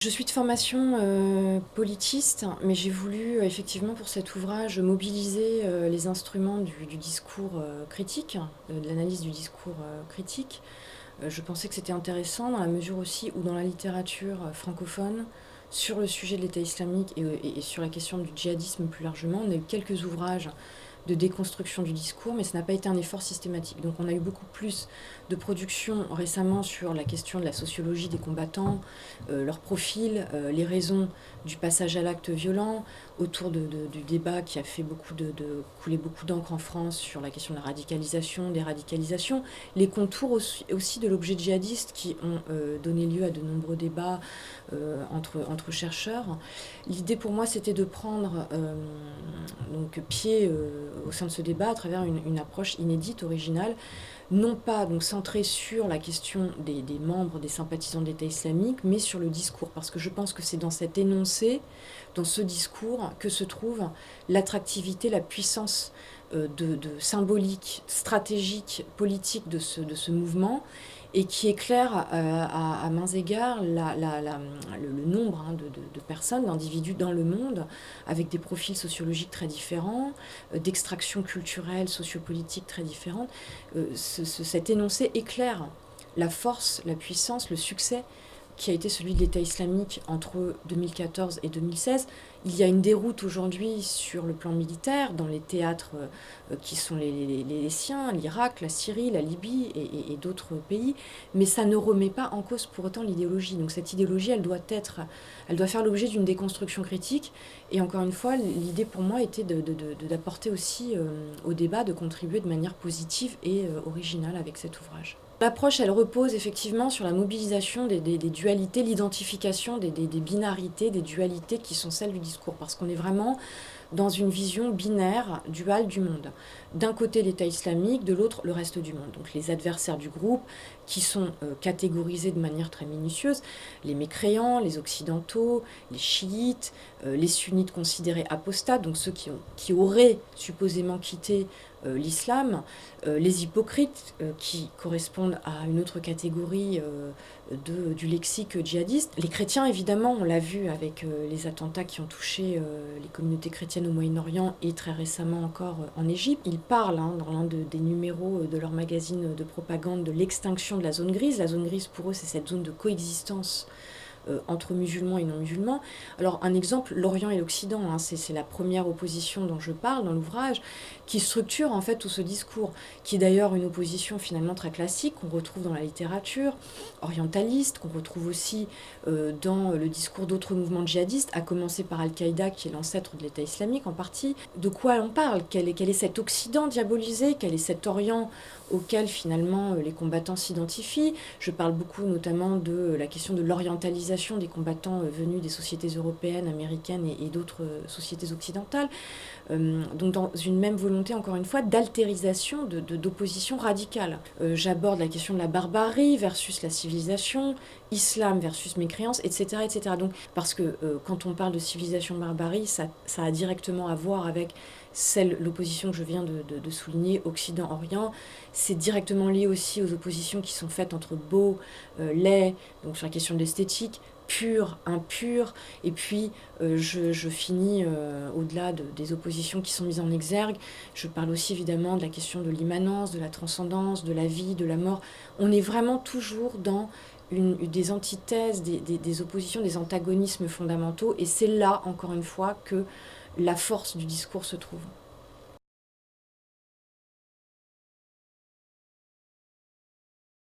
Je suis de formation politiste, mais j'ai voulu effectivement pour cet ouvrage mobiliser les instruments du discours critique, de l'analyse du discours critique. Je pensais que c'était intéressant dans la mesure aussi où dans la littérature francophone, sur le sujet de l'État islamique et sur la question du djihadisme plus largement, on a eu quelques ouvrages de déconstruction du discours, mais ça n'a pas été un effort systématique. Donc on a eu beaucoup plus de production récemment sur la question de la sociologie des combattants, leur profil, les raisons du passage à l'acte violent, autour du débat qui a fait couler beaucoup d'encre en France sur la question de la radicalisation, des radicalisations, les contours aussi de l'objet djihadiste qui ont donné lieu à de nombreux débats entre chercheurs. L'idée pour moi c'était de prendre donc pied au sein de ce débat à travers une approche inédite, originale, non pas donc centrée sur la question des membres, des sympathisants de l'État islamique, mais sur le discours, parce que je pense que c'est dans cet énoncé, dans ce discours, que se trouve l'attractivité, la puissance de symbolique, stratégique, politique de ce mouvement, et qui éclaire à mains égards le nombre de personnes, d'individus dans le monde, avec des profils sociologiques très différents, d'extraction culturelle, sociopolitique très différente. Cet énoncé éclaire la force, la puissance, le succès qui a été celui de l'État islamique entre 2014 et 2016. Il y a une déroute aujourd'hui sur le plan militaire, dans les théâtres qui sont les siens, l'Irak, la Syrie, la Libye et d'autres pays, mais ça ne remet pas en cause pour autant l'idéologie. Donc cette idéologie, elle doit faire l'objet d'une déconstruction critique, et encore une fois, l'idée pour moi était d'apporter aussi au débat, de contribuer de manière positive et originale avec cet ouvrage. L'approche, elle repose effectivement sur la mobilisation des dualités, l'identification des binarités, des dualités qui sont celles du discours, parce qu'on est vraiment dans une vision binaire, duale du monde. D'un côté l'État islamique, de l'autre le reste du monde. Donc les adversaires du groupe qui sont catégorisés de manière très minutieuse, les mécréants, les occidentaux, les chiites, les sunnites considérés apostates, donc ceux qui auraient supposément quitté l'islam, les hypocrites qui correspondent à une autre catégorie du lexique djihadiste. Les chrétiens, évidemment, on l'a vu avec les attentats qui ont touché les communautés chrétiennes au Moyen-Orient et très récemment encore en Égypte. Ils parlent dans l'un des numéros de leur magazine de propagande de l'extinction de la zone grise. La zone grise, pour eux, c'est cette zone de coexistence entre musulmans et non-musulmans. Alors un exemple, l'Orient et l'Occident, hein, c'est la première opposition dont je parle dans l'ouvrage, qui structure en fait tout ce discours, qui est d'ailleurs une opposition finalement très classique, qu'on retrouve dans la littérature orientaliste, qu'on retrouve aussi dans le discours d'autres mouvements djihadistes, à commencer par Al-Qaïda, qui est l'ancêtre de l'État islamique en partie. De quoi on parle? Quel est cet Occident diabolisé? Quel est cet Orient auquel finalement les combattants s'identifient? Je parle beaucoup notamment de la question de l'orientalisation des combattants venus des sociétés européennes, américaines et d'autres sociétés occidentales. Donc dans une même volonté, encore une fois, d'altérisation, d'opposition radicale. J'aborde la question de la barbarie versus la civilisation, islam versus mécréance, etc. etc. Donc, parce que quand on parle de civilisation-barbarie, ça a directement à voir avec l'opposition que je viens de souligner, Occident-Orient. C'est directement lié aussi aux oppositions qui sont faites entre beau, laid, donc sur la question de l'esthétique, pur, impur, et puis je finis au-delà des oppositions qui sont mises en exergue. Je parle aussi évidemment de la question de l'immanence, de la transcendance, de la vie, de la mort. On est vraiment toujours dans des antithèses, des oppositions, des antagonismes fondamentaux, et c'est là, encore une fois, que la force du discours se trouve.